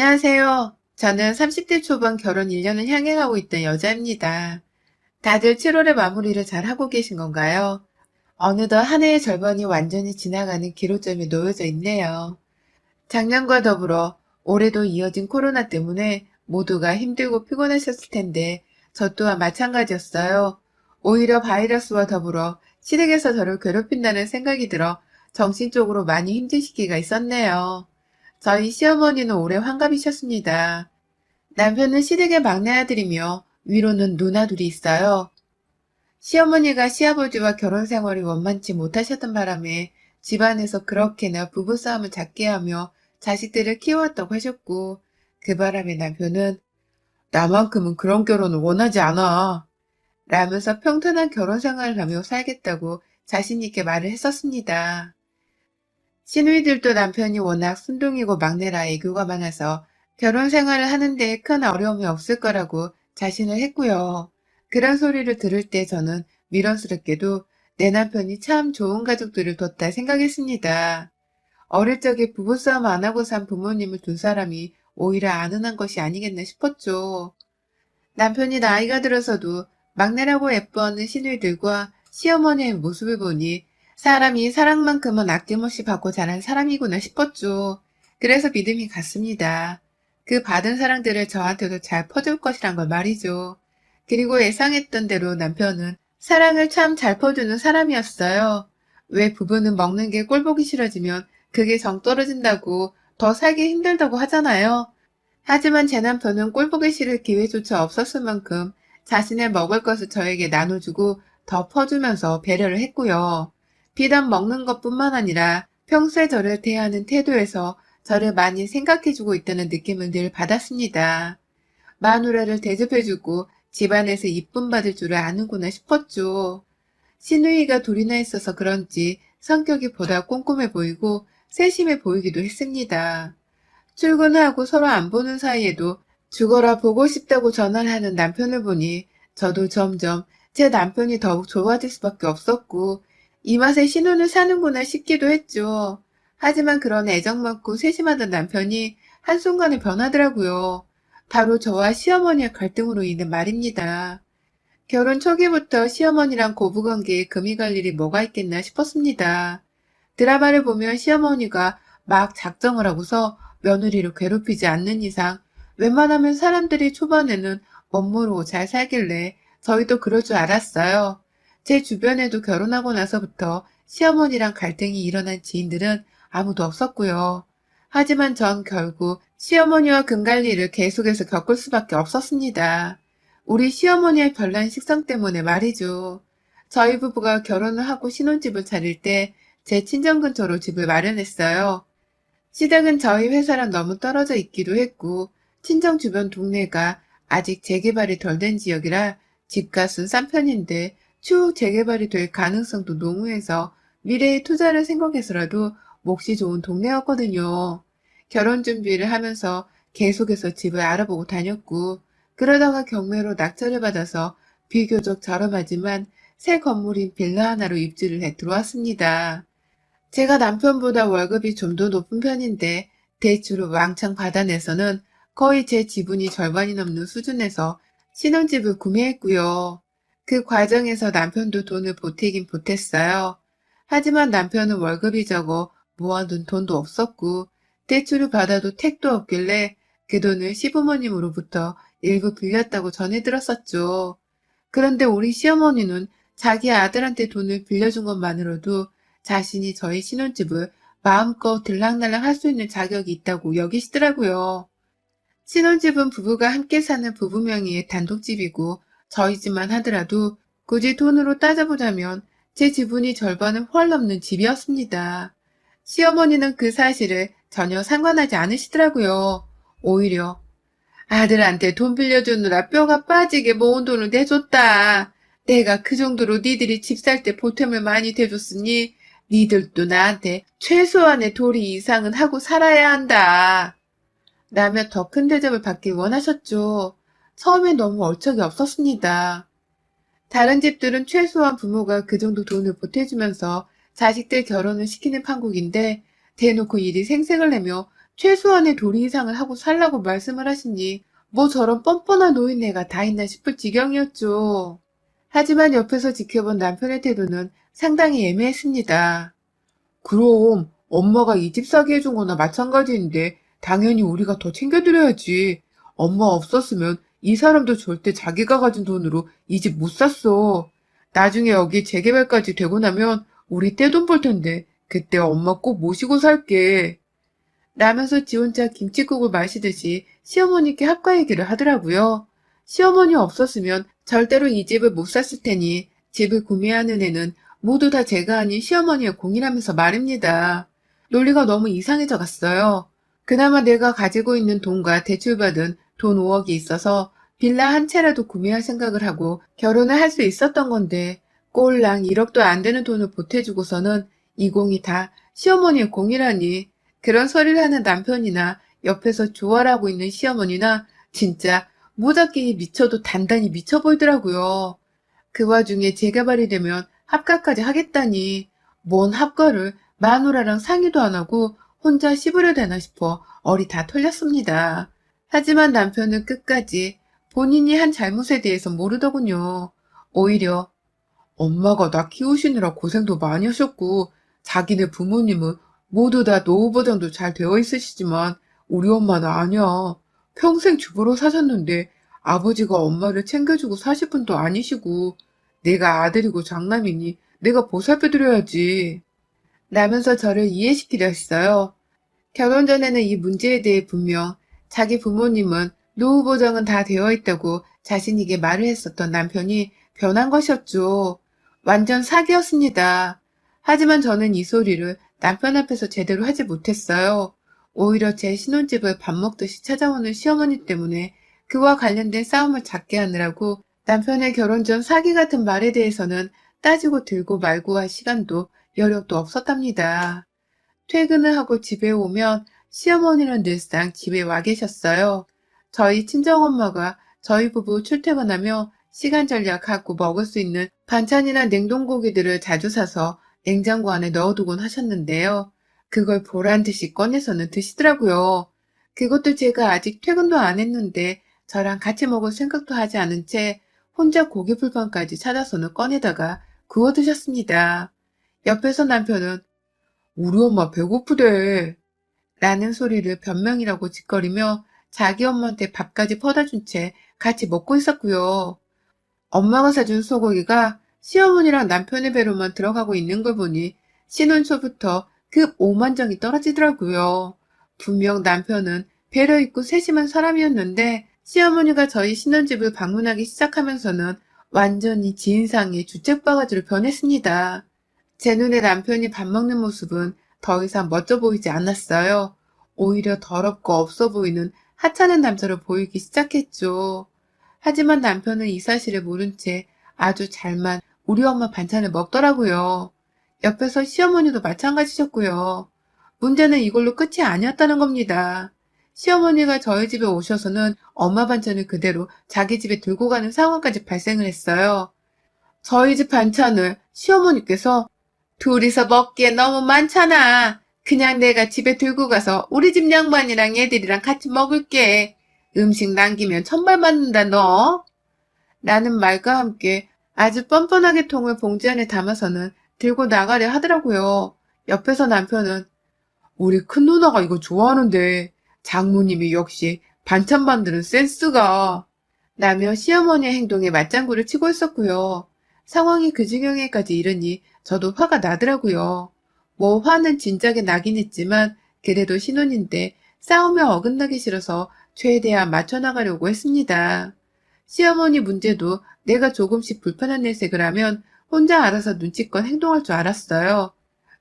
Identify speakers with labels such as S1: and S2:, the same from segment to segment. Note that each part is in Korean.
S1: 안녕하세요. 저는 30대 초반 결혼 1년을 향해 가고 있던 여자입니다. 다들 7월의 마무리를 잘 하고 계신 건가요? 어느덧 한 해의 절반이 완전히 지나가는 기로점에 놓여져 있네요. 작년과 더불어 올해도 이어진 코로나 때문에 모두가 힘들고 피곤하셨을 텐데 저 또한 마찬가지였어요. 오히려 바이러스와 더불어 시댁에서 저를 괴롭힌다는 생각이 들어 정신적으로 많이 힘든 시기가 있었네요. 저희 시어머니는 올해 환갑이셨습니다. 남편은 시댁의 막내 아들이며 위로는 누나 둘이 있어요. 시어머니가 시아버지와 결혼 생활이 원만치 못하셨던 바람에 집안에서 그렇게나 부부싸움을 잦게 하며 자식들을 키워왔다고 하셨고, 그 바람에 남편은 나만큼은 그런 결혼을 원하지 않아 라면서 평탄한 결혼 생활을 하며 살겠다고 자신있게 말을 했었습니다. 시누이들도 남편이 워낙 순둥이고 막내라 애교가 많아서 결혼 생활을 하는데 큰 어려움이 없을 거라고 자신을 했고요. 그런 소리를 들을 때 저는 미련스럽게도 내 남편이 참 좋은 가족들을 뒀다 생각했습니다. 어릴 적에 부부싸움 안 하고 산 부모님을 둔 사람이 오히려 안은한 것이 아니겠나 싶었죠. 남편이 나이가 들어서도 막내라고 예뻐하는 시누이들과 시어머니의 모습을 보니 사람이 사랑만큼은 아낌없이 받고 자란 사람이구나 싶었죠. 그래서 믿음이 갔습니다. 그 받은 사랑들을 저한테도 잘 퍼줄 것이란 걸 말이죠. 그리고 예상했던 대로 남편은 사랑을 참 잘 퍼주는 사람이었어요. 왜 부부는 먹는 게 꼴보기 싫어지면 그게 정 떨어진다고 더 살기 힘들다고 하잖아요. 하지만 제 남편은 꼴보기 싫을 기회조차 없었을 만큼 자신의 먹을 것을 저에게 나눠주고 더 퍼주면서 배려를 했고요. 비단 먹는 것뿐만 아니라 평소에 저를 대하는 태도에서 저를 많이 생각해주고 있다는 느낌을 늘 받았습니다. 마누라를 대접해주고 집안에서 이쁨 받을 줄을 아는구나 싶었죠. 시누이가 둘이나 있어서 그런지 성격이 보다 꼼꼼해 보이고 세심해 보이기도 했습니다. 출근하고 서로 안 보는 사이에도 죽어라 보고 싶다고 전화를 하는 남편을 보니 저도 점점 제 남편이 더욱 좋아질 수밖에 없었고 이 맛에 신혼을 사는구나 싶기도 했죠. 하지만 그런 애정 많고 세심하던 남편이 한순간에 변하더라고요. 바로 저와 시어머니의 갈등으로 인해 말입니다. 결혼 초기부터 시어머니랑 고부관계에 금이 갈 일이 뭐가 있겠나 싶었습니다. 드라마를 보면 시어머니가 막 작정을 하고서 며느리를 괴롭히지 않는 이상 웬만하면 사람들이 초반에는 멋모르고 잘 살길래 저희도 그럴 줄 알았어요. 제 주변에도 결혼하고 나서부터 시어머니랑 갈등이 일어난 지인들은 아무도 없었고요. 하지만 전 결국 시어머니와 금갈리를 계속해서 겪을 수밖에 없었습니다. 우리 시어머니의 별난 식성 때문에 말이죠. 저희 부부가 결혼을 하고 신혼집을 차릴 때 제 친정 근처로 집을 마련했어요. 시댁은 저희 회사랑 너무 떨어져 있기도 했고 친정 주변 동네가 아직 재개발이 덜 된 지역이라 집값은 싼 편인데 추후 재개발이 될 가능성도 농후해서 미래의 투자를 생각해서라도 몫이 좋은 동네였거든요. 결혼 준비를 하면서 계속해서 집을 알아보고 다녔고 그러다가 경매로 낙찰을 받아서 비교적 저렴하지만 새 건물인 빌라 하나로 입주를 해 들어왔습니다. 제가 남편보다 월급이 좀 더 높은 편인데 대출을 왕창 받아내서는 거의 제 지분이 절반이 넘는 수준에서 신혼집을 구매했고요. 그 과정에서 남편도 돈을 보태긴 보탰어요. 하지만 남편은 월급이 적어 모아둔 돈도 없었고 대출을 받아도 택도 없길래 그 돈을 시부모님으로부터 일부 빌렸다고 전해 들었었죠. 그런데 우리 시어머니는 자기 아들한테 돈을 빌려준 것만으로도 자신이 저희 신혼집을 마음껏 들락날락 할 수 있는 자격이 있다고 여기시더라고요. 신혼집은 부부가 함께 사는 부부 명의의 단독집이고 저희 집만 하더라도 굳이 돈으로 따져보자면 제 지분이 절반을 훨 넘는 집이었습니다. 시어머니는 그 사실을 전혀 상관하지 않으시더라고요. 오히려 아들한테 돈 빌려주느라 뼈가 빠지게 모은 돈을 내줬다. 내가 그 정도로 니들이 집 살 때 보탬을 많이 대줬으니 니들도 나한테 최소한의 도리 이상은 하고 살아야 한다. 라며 더 큰 대접을 받길 원하셨죠. 처음엔 너무 얼척이 없었습니다. 다른 집들은 최소한 부모가 그 정도 돈을 보태주면서 자식들 결혼을 시키는 판국인데 대놓고 일이 생색을 내며 최소한의 도리 이상을 하고 살라고 말씀을 하시니 뭐 저런 뻔뻔한 노인네가 다 있나 싶을 지경이었죠. 하지만 옆에서 지켜본 남편의 태도는 상당히 애매했습니다. 그럼 엄마가 이 집 사게 해준 거나 마찬가지인데 당연히 우리가 더 챙겨드려야지. 엄마 없었으면 이 사람도 절대 자기가 가진 돈으로 이 집 못 샀어. 나중에 여기 재개발까지 되고 나면 우리 떼돈 벌 텐데 그때 엄마 꼭 모시고 살게. 라면서 지 혼자 김칫국을 마시듯이 시어머니께 합가 얘기를 하더라고요. 시어머니 없었으면 절대로 이 집을 못 샀을 테니 집을 구매하는 애는 모두 다 제가 아닌 시어머니의 공이라면서 말입니다. 논리가 너무 이상해져 갔어요. 그나마 내가 가지고 있는 돈과 대출받은 돈 5억이 있어서 빌라 한 채라도 구매할 생각을 하고 결혼을 할 수 있었던 건데 꼴랑 1억도 안 되는 돈을 보태주고서는 이 공이 다 시어머니의 공이라니. 그런 소리를 하는 남편이나 옆에서 조언하고 있는 시어머니나 진짜 모자끼기 미쳐도 단단히 미쳐 보이더라고요. 그 와중에 재개발이 되면 합가까지 하겠다니 뭔 합가를 마누라랑 상의도 안 하고 혼자 씹으려 되나 싶어 얼이 다 털렸습니다. 하지만 남편은 끝까지 본인이 한 잘못에 대해서 모르더군요. 오히려 엄마가 나 키우시느라 고생도 많이 하셨고 자기네 부모님은 모두 다 노후보장도 잘 되어 있으시지만 우리 엄마는 아니야. 평생 주부로 사셨는데 아버지가 엄마를 챙겨주고 사실 분도 아니시고 내가 아들이고 장남이니 내가 보살펴드려야지. 라면서 저를 이해시키려 했어요. 결혼 전에는 이 문제에 대해 분명 자기 부모님은 노후 보장은 다 되어 있다고 자신에게 말을 했었던 남편이 변한 것이었죠. 완전 사기였습니다. 하지만 저는 이 소리를 남편 앞에서 제대로 하지 못했어요. 오히려 제 신혼집을 밥 먹듯이 찾아오는 시어머니 때문에 그와 관련된 싸움을 작게 하느라고 남편의 결혼 전 사기 같은 말에 대해서는 따지고 들고 말고 할 시간도 여력도 없었답니다. 퇴근을 하고 집에 오면 시어머니는 늘상 집에 와 계셨어요. 저희 친정엄마가 저희 부부 출퇴근하며 시간 절약하고 먹을 수 있는 반찬이나 냉동고기들을 자주 사서 냉장고 안에 넣어두곤 하셨는데요. 그걸 보란 듯이 꺼내서는 드시더라고요. 그것도 제가 아직 퇴근도 안 했는데 저랑 같이 먹을 생각도 하지 않은 채 혼자 고기 불판까지 찾아서는 꺼내다가 구워 드셨습니다. 옆에서 남편은 우리 엄마 배고프대 라는 소리를 변명이라고 짓거리며 자기 엄마한테 밥까지 퍼다 준 채 같이 먹고 있었고요. 엄마가 사준 소고기가 시어머니랑 남편의 배로만 들어가고 있는 걸 보니 신혼 초부터 급 오만정이 떨어지더라고요. 분명 남편은 배려 있고 세심한 사람이었는데 시어머니가 저희 신혼집을 방문하기 시작하면서는 완전히 지인상의 주책바가지로 변했습니다. 제 눈에 남편이 밥 먹는 모습은 더 이상 멋져 보이지 않았어요. 오히려 더럽고 없어 보이는 하찮은 남자로 보이기 시작했죠. 하지만 남편은 이 사실을 모른 채 아주 잘만 우리 엄마 반찬을 먹더라고요. 옆에서 시어머니도 마찬가지셨고요. 문제는 이걸로 끝이 아니었다는 겁니다. 시어머니가 저희 집에 오셔서는 엄마 반찬을 그대로 자기 집에 들고 가는 상황까지 발생을 했어요. 저희 집 반찬을 시어머니께서 둘이서 먹기에 너무 많잖아. 그냥 내가 집에 들고 가서 우리 집 양반이랑 애들이랑 같이 먹을게. 음식 남기면 천벌 받는다 너. 라는 말과 함께 아주 뻔뻔하게 통을 봉지 안에 담아서는 들고 나가려 하더라고요. 옆에서 남편은 우리 큰 누나가 이거 좋아하는데 장모님이 역시 반찬 만드는 센스가 라며 시어머니의 행동에 맞장구를 치고 있었고요. 상황이 그 지경에까지 이르니 저도 화가 나더라고요. 뭐 화는 진작에 나긴 했지만 그래도 신혼인데 싸우며 어긋나기 싫어서 최대한 맞춰나가려고 했습니다. 시어머니 문제도 내가 조금씩 불편한 내색을 하면 혼자 알아서 눈치껏 행동할 줄 알았어요.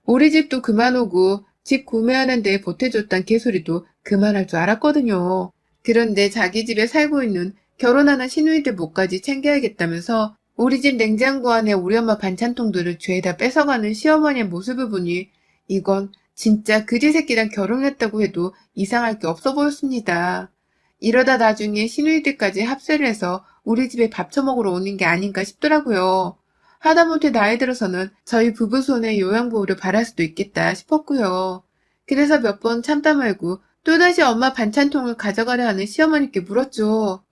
S1: 우리 집도 그만 오고 집 구매하는 데 보태줬단 개소리도 그만할 줄 알았거든요. 그런데 자기 집에 살고 있는 결혼하는 시누이들 목까지 챙겨야겠다면서 우리 집 냉장고 안에 우리 엄마 반찬통들을 죄다 뺏어가는 시어머니의 모습을 보니 이건 진짜 그지 새끼랑 결혼했다고 해도 이상할 게 없어 보였습니다. 이러다 나중에 시누이들까지 합세를 해서 우리 집에 밥 처먹으러 오는 게 아닌가 싶더라고요. 하다못해 나이 들어서는 저희 부부 손에 요양보호를 바랄 수도 있겠다 싶었고요. 그래서 몇 번 참다 말고 또다시 엄마 반찬통을 가져가려 하는 시어머니께 물었죠.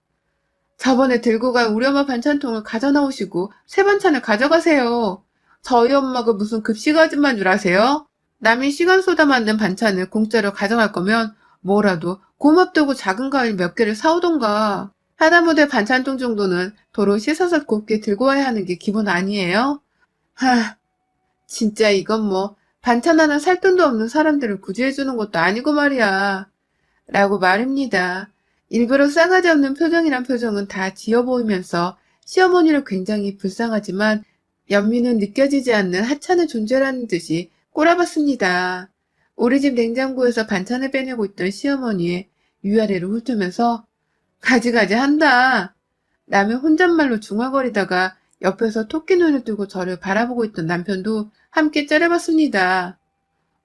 S1: 저번에 들고 간 우리 엄마 반찬통을 가져 나오시고 새 반찬을 가져가세요. 저희 엄마가 무슨 급식 아줌마인 줄 아세요? 남이 시간 쏟아 만든 반찬을 공짜로 가져갈 거면 뭐라도 고맙다고 작은 과일 몇 개를 사오던가. 하다못해 반찬통 정도는 도로 씻어서 곱게 들고 와야 하는 게 기본 아니에요? 하, 진짜 이건 뭐 반찬 하나 살 돈도 없는 사람들을 구제해주는 것도 아니고 말이야. 라고 말입니다. 일부러 싸가지 없는 표정이란 표정은 다 지어 보이면서 시어머니를 굉장히 불쌍하지만 연민은 느껴지지 않는 하찮은 존재라는 듯이 꼬라봤습니다. 우리 집 냉장고에서 반찬을 빼내고 있던 시어머니의 위아래를 훑으면서 가지가지 한다. 라며 혼잣말로 중얼거리다가 옆에서 토끼 눈을 뜨고 저를 바라보고 있던 남편도 함께 째려봤습니다.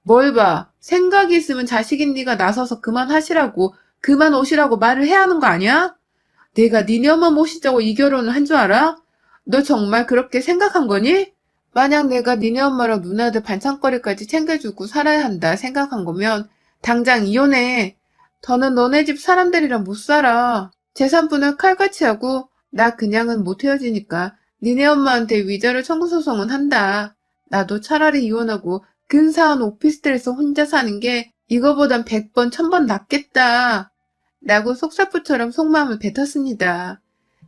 S1: 뭘 봐. 생각이 있으면 자식인 네가 나서서 그만하시라고, 그만 오시라고 말을 해야 하는 거 아니야? 내가 니네 엄마 모시자고 이 결혼을 한 줄 알아? 너 정말 그렇게 생각한 거니? 만약 내가 니네 엄마랑 누나들 반찬거리까지 챙겨주고 살아야 한다 생각한 거면 당장 이혼해. 더는 너네 집 사람들이랑 못 살아. 재산분을 칼같이 하고 나 그냥은 못 헤어지니까 니네 엄마한테 위자료 청구 소송은 한다. 나도 차라리 이혼하고 근사한 오피스텔에서 혼자 사는 게 이거보단 100번, 1000번 낫겠다. 라고 속사포처럼 속마음을 뱉었습니다.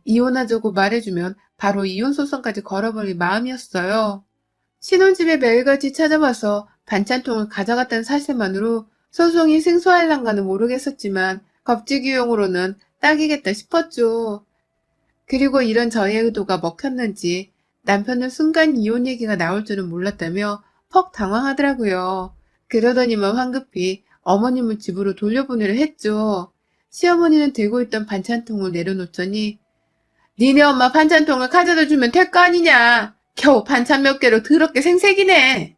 S1: 이혼하자고 말해주면 바로 이혼소송까지 걸어버릴 마음이었어요. 신혼집에 매일같이 찾아와서 반찬통을 가져갔다는 사실만으로 소송이 승소할란가는 모르겠었지만 겁지기용으로는 딱이겠다 싶었죠. 그리고 이런 저의 의도가 먹혔는지 남편은 순간 이혼 얘기가 나올 줄은 몰랐다며 퍽 당황하더라고요. 그러더니만 황급히 어머님을 집으로 돌려보내려 했죠. 시어머니는 들고 있던 반찬통을 내려놓더니 니네 엄마 반찬통을 가져다 주면 될 거 아니냐. 겨우 반찬 몇 개로 더럽게 생색이네.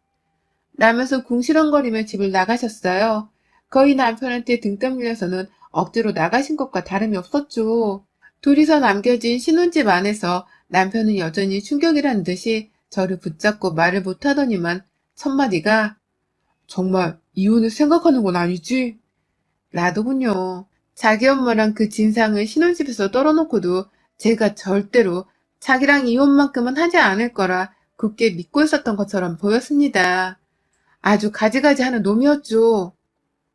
S1: 라면서 궁시렁거리며 집을 나가셨어요. 거의 남편한테 등 떠밀려서는 억지로 나가신 것과 다름이 없었죠. 둘이서 남겨진 신혼집 안에서 남편은 여전히 충격이라는 듯이 저를 붙잡고 말을 못하더니만 첫마디가 정말 이혼을 생각하는 건 아니지? 라더군요. 자기 엄마랑 그 진상을 신혼집에서 떨어놓고도 제가 절대로 자기랑 이혼만큼은 하지 않을 거라 굳게 믿고 있었던 것처럼 보였습니다. 아주 가지가지 하는 놈이었죠.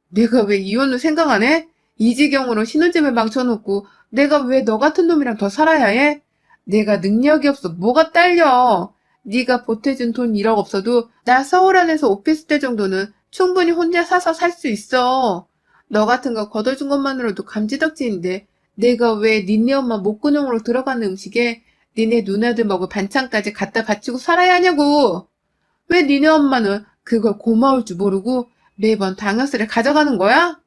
S1: 내가 왜 이혼을 생각 안 해? 이 지경으로 신혼집을 망쳐놓고 내가 왜 너 같은 놈이랑 더 살아야 해? 내가 능력이 없어 뭐가 딸려? 네가 보태준 돈 1억 없어도 나 서울 안에서 오피스텔 정도는 충분히 혼자 사서 살 수 있어. 너 같은 거 거둬준 것만으로도 감지덕지인데 내가 왜 니네 엄마 목구멍으로 들어가는 음식에 니네 누나들 먹을 반찬까지 갖다 바치고 살아야 하냐고. 왜 니네 엄마는 그걸 고마울 줄 모르고 매번 당연스레 가져가는 거야?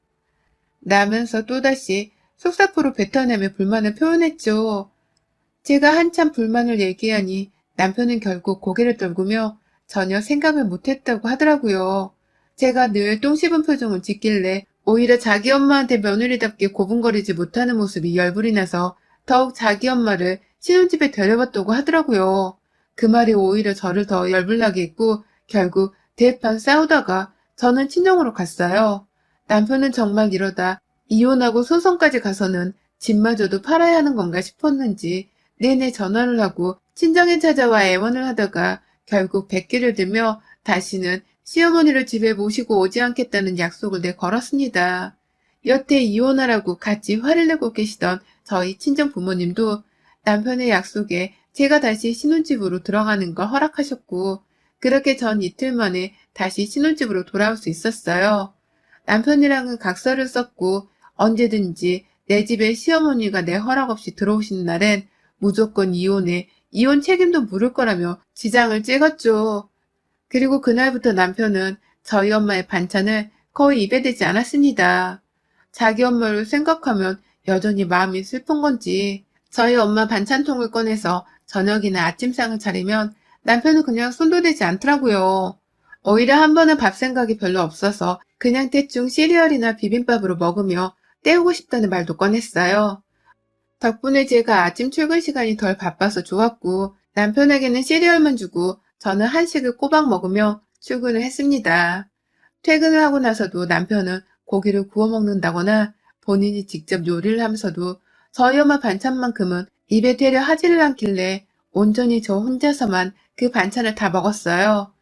S1: 라면서 또다시 속사포로 뱉어내며 불만을 표현했죠. 제가 한참 불만을 얘기하니 남편은 결국 고개를 떨구며 전혀 생각을 못했다고 하더라고요. 제가 늘 똥 씹은 표정을 짓길래 오히려 자기 엄마한테 며느리답게 고분거리지 못하는 모습이 열불이 나서 더욱 자기 엄마를 신혼집에 데려왔다고 하더라고요. 그 말이 오히려 저를 더 열불나게 했고 결국 대판 싸우다가 저는 친정으로 갔어요. 남편은 정말 이러다 이혼하고 소송까지 가서는 집마저도 팔아야 하는 건가 싶었는지 내내 전화를 하고 친정에 찾아와 애원을 하다가 결국 백기를 들며 다시는 시어머니를 집에 모시고 오지 않겠다는 약속을 내걸었습니다. 여태 이혼하라고 같이 화를 내고 계시던 저희 친정 부모님도 남편의 약속에 제가 다시 신혼집으로 들어가는 걸 허락하셨고 그렇게 전 이틀 만에 다시 신혼집으로 돌아올 수 있었어요. 남편이랑은 각서를 썼고 언제든지 내 집에 시어머니가 내 허락 없이 들어오시는 날엔 무조건 이혼해 이혼 책임도 물을 거라며 지장을 찍었죠. 그리고 그날부터 남편은 저희 엄마의 반찬을 거의 입에 대지 않았습니다. 자기 엄마를 생각하면 여전히 마음이 슬픈 건지 저희 엄마 반찬통을 꺼내서 저녁이나 아침상을 차리면 남편은 그냥 손도 대지 않더라고요. 오히려 한 번은 밥 생각이 별로 없어서 그냥 대충 시리얼이나 비빔밥으로 먹으며 때우고 싶다는 말도 꺼냈어요. 덕분에 제가 아침 출근 시간이 덜 바빠서 좋았고 남편에게는 시리얼만 주고 저는 한식을 꼬박 먹으며 출근을 했습니다. 퇴근을 하고 나서도 남편은 고기를 구워 먹는다거나 본인이 직접 요리를 하면서도 저희 엄마 반찬만큼은 입에 대려 하지를 않길래 온전히 저 혼자서만 그 반찬을 다 먹었어요.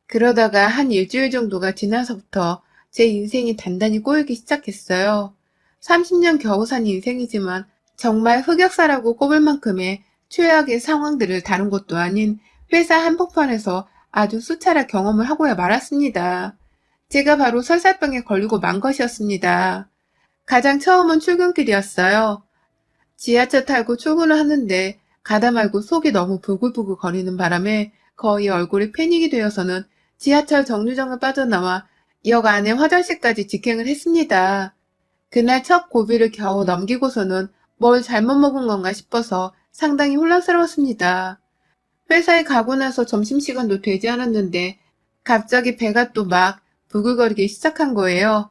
S1: 그러다가 한 일주일 정도가 지나서부터 제 인생이 단단히 꼬이기 시작했어요. 30년 겨우 산 인생이지만 정말 흑역사라고 꼽을 만큼의 최악의 상황들을 다룬 것도 아닌 회사 한복판에서 아주 수차례 경험을 하고야 말았습니다. 제가 바로 설사병에 걸리고 만 것이었습니다. 가장 처음은 출근길이었어요. 지하철 타고 출근을 하는데 가다 말고 속이 너무 부글부글 거리는 바람에 거의 얼굴이 패닉이 되어서는 지하철 정류장을 빠져나와 역 안에 화장실까지 직행을 했습니다. 그날 첫 고비를 겨우 넘기고서는 뭘 잘못 먹은 건가 싶어서 상당히 혼란스러웠습니다. 회사에 가고 나서 점심시간도 되지 않았는데 갑자기 배가 또 막 부글거리기 시작한 거예요.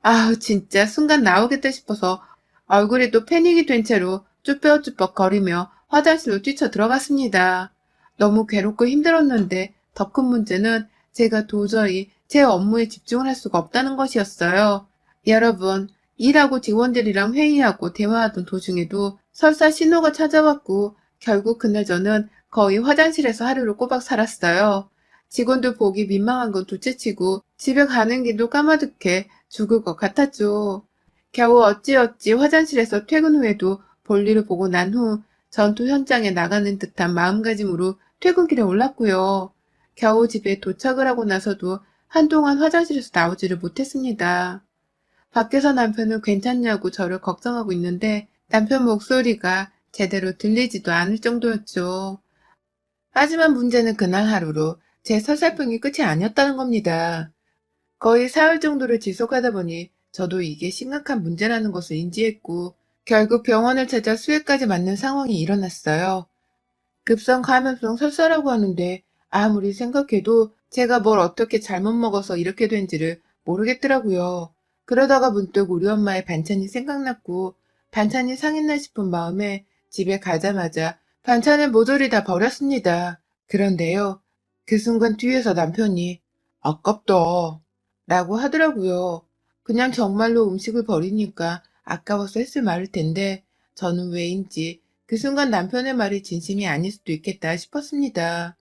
S1: 아우 진짜 순간 나오겠다 싶어서 얼굴이 또 패닉이 된 채로 쭈뼛쭈뼛 거리며 화장실로 뛰쳐 들어갔습니다. 너무 괴롭고 힘들었는데 더 큰 문제는 제가 도저히 제 업무에 집중을 할 수가 없다는 것이었어요. 여러분, 일하고 직원들이랑 회의하고 대화하던 도중에도 설사 신호가 찾아왔고 결국 그날 저는 거의 화장실에서 하루를 꼬박 살았어요. 직원들 보기 민망한 건 둘째치고 집에 가는 길도 까마득해 죽을 것 같았죠. 겨우 어찌어찌 화장실에서 퇴근 후에도 볼일을 보고 난 후 전투 현장에 나가는 듯한 마음가짐으로 퇴근길에 올랐고요. 겨우 집에 도착을 하고 나서도 한동안 화장실에서 나오지를 못했습니다. 밖에서 남편은 괜찮냐고 저를 걱정하고 있는데 남편 목소리가 제대로 들리지도 않을 정도였죠. 하지만 문제는 그날 하루로 제 설사병이 끝이 아니었다는 겁니다. 거의 사흘 정도를 지속하다 보니 저도 이게 심각한 문제라는 것을 인지했고 결국 병원을 찾아 수액까지 맞는 상황이 일어났어요. 급성 감염성 설사라고 하는데 아무리 생각해도 제가 뭘 어떻게 잘못 먹어서 이렇게 된지를 모르겠더라고요. 그러다가 문득 우리 엄마의 반찬이 생각났고 반찬이 상했나 싶은 마음에 집에 가자마자 반찬을 모조리 다 버렸습니다. 그런데요, 그 순간 뒤에서 남편이 아깝다 라고 하더라고요. 그냥 정말로 음식을 버리니까 아까워서 했을 말일 텐데 저는 왜인지 그 순간 남편의 말이 진심이 아닐 수도 있겠다 싶었습니다.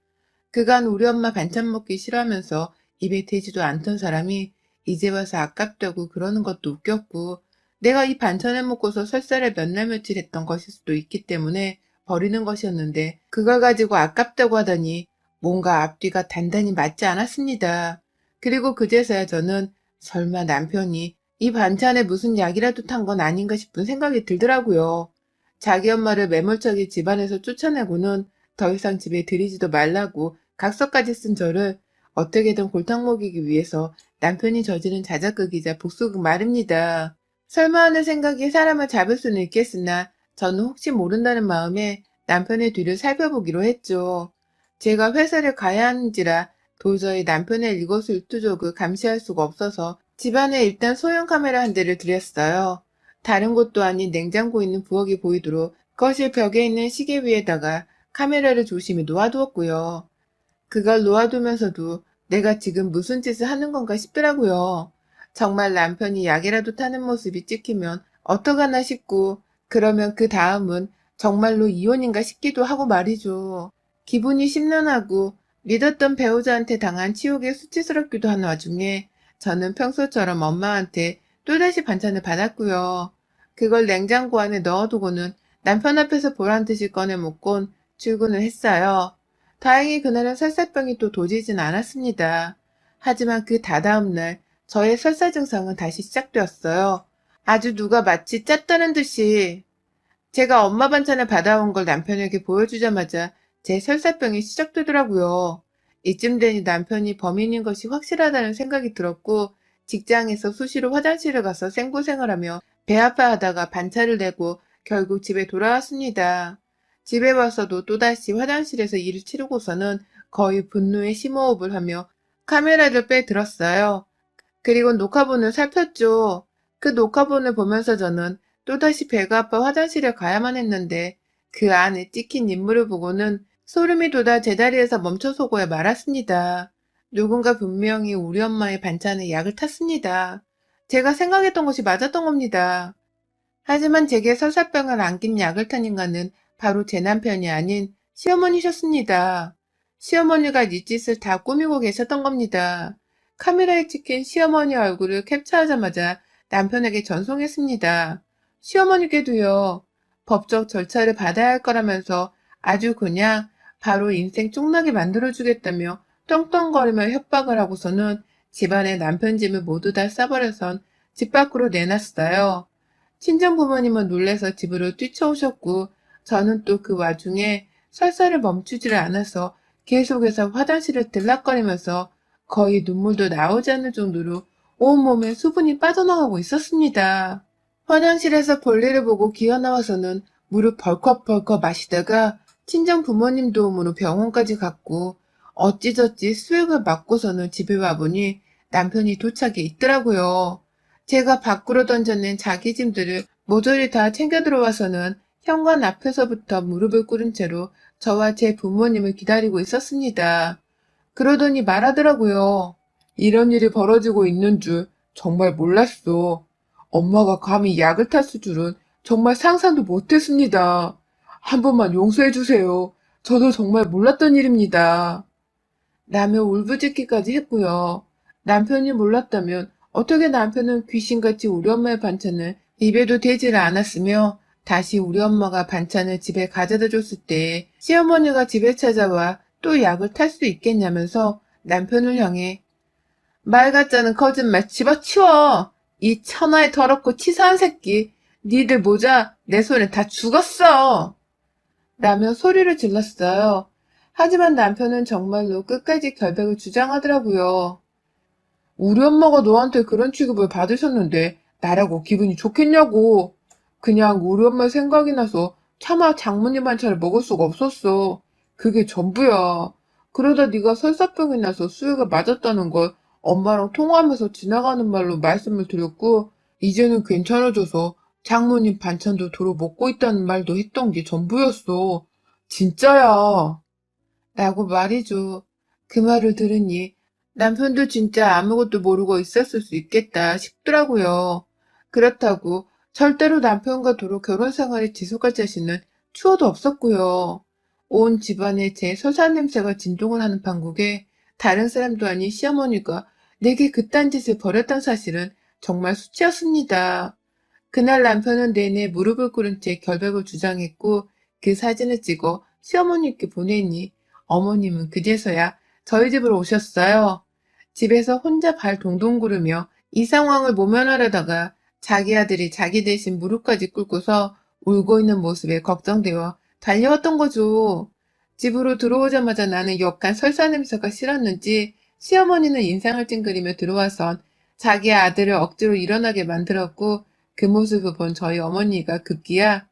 S1: 그간 우리 엄마 반찬 먹기 싫어하면서 입에 대지도 않던 사람이 이제 와서 아깝다고 그러는 것도 웃겼고 내가 이 반찬을 먹고서 설사를 몇 날 며칠 했던 것일 수도 있기 때문에 버리는 것이었는데 그걸 가지고 아깝다고 하다니 뭔가 앞뒤가 단단히 맞지 않았습니다. 그리고 그제서야 저는 설마 남편이 이 반찬에 무슨 약이라도 탄 건 아닌가 싶은 생각이 들더라고요. 자기 엄마를 매몰차게 집안에서 쫓아내고는 더 이상 집에 들이지도 말라고 각서까지 쓴 저를 어떻게든 골탕 먹이기 위해서 남편이 저지른 자작극이자 복수극 말입니다. 설마 하는 생각이 사람을 잡을 수는 있겠으나 저는 혹시 모른다는 마음에 남편의 뒤를 살펴보기로 했죠. 제가 회사를 가야 하는지라 도저히 남편의 일거수일투족을 감시할 수가 없어서 집안에 일단 소형 카메라 한 대를 들였어요. 다른 곳도 아닌 냉장고에 있는 부엌이 보이도록 거실 벽에 있는 시계 위에다가 카메라를 조심히 놓아두었고요. 그걸 놓아두면서도 내가 지금 무슨 짓을 하는 건가 싶더라고요. 정말 남편이 약이라도 타는 모습이 찍히면 어떡하나 싶고 그러면 그 다음은 정말로 이혼인가 싶기도 하고 말이죠. 기분이 심란하고 믿었던 배우자한테 당한 치욕에 수치스럽기도 한 와중에 저는 평소처럼 엄마한테 또다시 반찬을 받았고요. 그걸 냉장고 안에 넣어두고는 남편 앞에서 보란듯이 꺼내 먹곤 출근을 했어요. 다행히 그날은 설사병이 또 도지진 않았습니다. 하지만 그 다다음 날 저의 설사 증상은 다시 시작되었어요. 아주 누가 마치 짰다는 듯이 제가 엄마 반찬을 받아온 걸 남편에게 보여주자마자 제 설사병이 시작되더라고요. 이쯤 되니 남편이 범인인 것이 확실하다는 생각이 들었고 직장에서 수시로 화장실을 가서 생고생을 하며 배 아파하다가 반차를 내고 결국 집에 돌아왔습니다. 집에 와서도 또다시 화장실에서 일을 치르고서는 거의 분노의 심호흡을 하며 카메라를 빼들었어요. 그리고 녹화본을 살폈죠. 그 녹화본을 보면서 저는 또다시 배가 아파 화장실에 가야만 했는데 그 안에 찍힌 인물을 보고는 소름이 돋아 제자리에서 멈춰서고야 말았습니다. 누군가 분명히 우리 엄마의 반찬에 약을 탔습니다. 제가 생각했던 것이 맞았던 겁니다. 하지만 제게 설사병을 안긴 약을 탄 인간은 바로 제 남편이 아닌 시어머니셨습니다. 시어머니가 이 짓을 다 꾸미고 계셨던 겁니다. 카메라에 찍힌 시어머니 얼굴을 캡처하자마자 남편에게 전송했습니다. 시어머니께도요. 법적 절차를 받아야 할 거라면서 아주 그냥 바로 인생 쪽나게 만들어주겠다며 떵떵거리며 협박을 하고서는 집안의 남편 짐을 모두 다 싸버려선 집 밖으로 내놨어요. 친정 부모님은 놀라서 집으로 뛰쳐오셨고 저는 또 그 와중에 설사를 멈추지를 않아서 계속해서 화장실을 들락거리면서 거의 눈물도 나오지 않을 정도로 온몸에 수분이 빠져나가고 있었습니다. 화장실에서 볼일을 보고 기어나와서는 물을 벌컥벌컥 마시다가 친정 부모님 도움으로 병원까지 갔고 어찌저찌 수액을 맞고서는 집에 와보니 남편이 도착해 있더라고요. 제가 밖으로 던져낸 자기 짐들을 모조리 다 챙겨 들어와서는 현관 앞에서부터 무릎을 꿇은 채로 저와 제 부모님을 기다리고 있었습니다. 그러더니 말하더라고요. 이런 일이 벌어지고 있는 줄 정말 몰랐어. 엄마가 감히 약을 탔을 줄은 정말 상상도 못했습니다. 한 번만 용서해 주세요. 저도 정말 몰랐던 일입니다. 라며 울부짖기까지 했고요. 남편이 몰랐다면 어떻게 남편은 귀신같이 우리 엄마의 반찬을 입에도 대지를 않았으며 다시 우리 엄마가 반찬을 집에 가져다 줬을 때 시어머니가 집에 찾아와 또 약을 탈 수 있겠냐면서 남편을 향해 말 같자는 거짓말 집어치워! 이 천하에 더럽고 치사한 새끼! 니들 모자 내 손에 다 죽었어! 라며 소리를 질렀어요. 하지만 남편은 정말로 끝까지 결백을 주장하더라고요. 우리 엄마가 너한테 그런 취급을 받으셨는데 나라고 기분이 좋겠냐고. 그냥 우리 엄마 생각이 나서 차마 장모님 반찬을 먹을 수가 없었어. 그게 전부야. 그러다 네가 설사병이 나서 수혜가 맞았다는 걸 엄마랑 통화하면서 지나가는 말로 말씀을 드렸고 이제는 괜찮아져서 장모님 반찬도 도로 먹고 있다는 말도 했던 게 전부였어. 진짜야. 라고 말이죠. 그 말을 들으니 남편도 진짜 아무것도 모르고 있었을 수 있겠다 싶더라고요. 그렇다고 절대로 남편과 도로 결혼 생활을 지속할 자신은 추호도 없었고요. 온 집안에 제 설사 냄새가 진동을 하는 판국에 다른 사람도 아닌 시어머니가 내게 그딴 짓을 벌였던 사실은 정말 수치였습니다. 그날 남편은 내내 무릎을 꿇은 채 결백을 주장했고 그 사진을 찍어 시어머니께 보내니 어머님은 그제서야 저희 집으로 오셨어요. 집에서 혼자 발 동동 구르며 이 상황을 모면하려다가 자기 아들이 자기 대신 무릎까지 꿇고서 울고 있는 모습에 걱정되어 달려왔던 거죠. 집으로 들어오자마자 나는 역한 설사 냄새가 싫었는지 시어머니는 인상을 찡그리며 들어와선 자기 아들을 억지로 일어나게 만들었고 그 모습을 본 저희 어머니가 급기야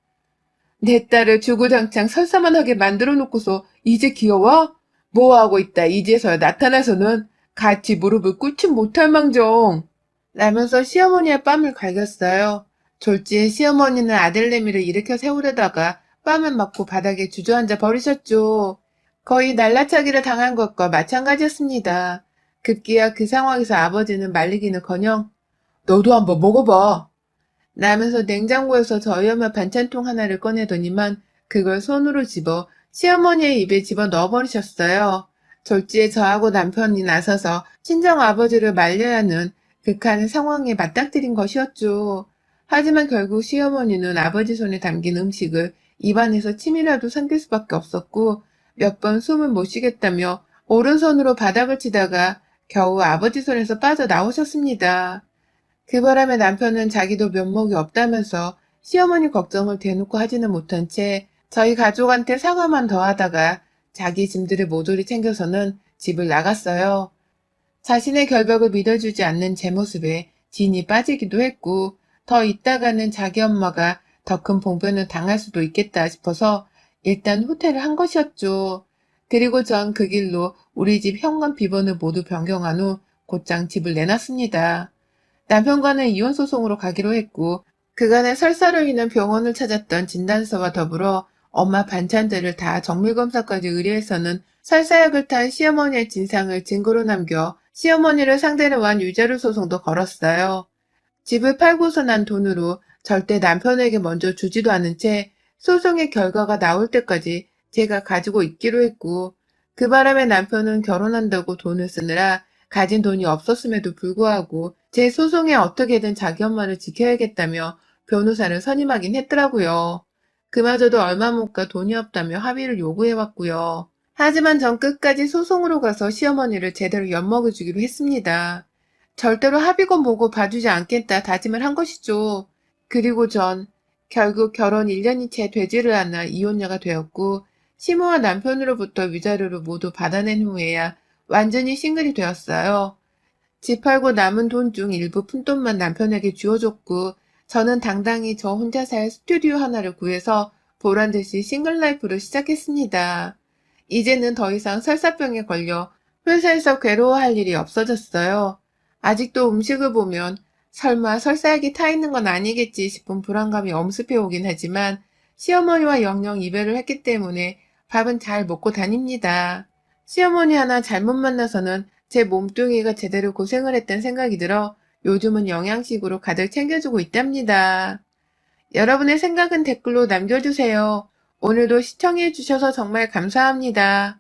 S1: 내 딸을 주구장창 설사만 하게 만들어 놓고서 이제 귀여워? 뭐하고 있다 이제서야 나타나서는 같이 무릎을 꿇지 못할 망정. 라면서 시어머니의 뺨을 갈겼어요. 졸지에 시어머니는 아들내미를 일으켜 세우려다가 뺨을 맞고 바닥에 주저앉아 버리셨죠. 거의 날라차기를 당한 것과 마찬가지였습니다. 급기야 그 상황에서 아버지는 말리기는커녕 너도 한번 먹어봐. 라면서 냉장고에서 저희 엄마 반찬통 하나를 꺼내더니만 그걸 손으로 집어 시어머니의 입에 집어 넣어버리셨어요. 졸지에 저하고 남편이 나서서 친정 아버지를 말려야 하는 극한의 상황에 맞닥뜨린 것이었죠. 하지만 결국 시어머니는 아버지 손에 담긴 음식을 입안에서 침이라도 삼킬 수밖에 없었고 몇 번 숨을 못 쉬겠다며 오른손으로 바닥을 치다가 겨우 아버지 손에서 빠져나오셨습니다. 그 바람에 남편은 자기도 면목이 없다면서 시어머니 걱정을 대놓고 하지는 못한 채 저희 가족한테 사과만 더하다가 자기 짐들을 모조리 챙겨서는 집을 나갔어요. 자신의 결벽을 믿어주지 않는 제 모습에 진이 빠지기도 했고 더 있다가는 자기 엄마가 더 큰 봉변을 당할 수도 있겠다 싶어서 일단 후퇴를 한 것이었죠. 그리고 전 그 길로 우리 집 현관 비번을 모두 변경한 후 곧장 집을 내놨습니다. 남편과는 이혼소송으로 가기로 했고 그간의 설사로 인한 병원을 찾았던 진단서와 더불어 엄마 반찬들을 다 정밀검사까지 의뢰해서는 설사약을 탄 시어머니의 진상을 증거로 남겨 시어머니를 상대로 한 위자료 소송도 걸었어요. 집을 팔고서 난 돈으로 절대 남편에게 먼저 주지도 않은 채 소송의 결과가 나올 때까지 제가 가지고 있기로 했고, 그 바람에 남편은 결혼한다고 돈을 쓰느라 가진 돈이 없었음에도 불구하고 제 소송에 어떻게든 자기 엄마를 지켜야겠다며 변호사를 선임하긴 했더라고요. 그마저도 얼마 못 가 돈이 없다며 합의를 요구해왔고요. 하지만 전 끝까지 소송으로 가서 시어머니를 제대로 엿먹여주기로 했습니다. 절대로 합의고 뭐고 봐주지 않겠다 다짐을 한 것이죠. 그리고 전 결국 결혼 1년이 채 되지를 않아 이혼녀가 되었고, 시모와 남편으로부터 위자료를 모두 받아낸 후에야 완전히 싱글이 되었어요. 집 팔고 남은 돈 중 일부 푼돈만 남편에게 쥐어줬고, 저는 당당히 저 혼자 살 스튜디오 하나를 구해서 보란듯이 싱글 라이프를 시작했습니다. 이제는 더 이상 설사병에 걸려 회사에서 괴로워할 일이 없어졌어요. 아직도 음식을 보면 설마 설사약이 타 있는 건 아니겠지 싶은 불안감이 엄습해 오긴 하지만, 시어머니와 영영 이별을 했기 때문에 밥은 잘 먹고 다닙니다. 시어머니 하나 잘못 만나서는 제 몸뚱이가 제대로 고생을 했던 생각이 들어 요즘은 영양식으로 가득 챙겨주고 있답니다. 여러분의 생각은 댓글로 남겨주세요. 오늘도 시청해주셔서 정말 감사합니다.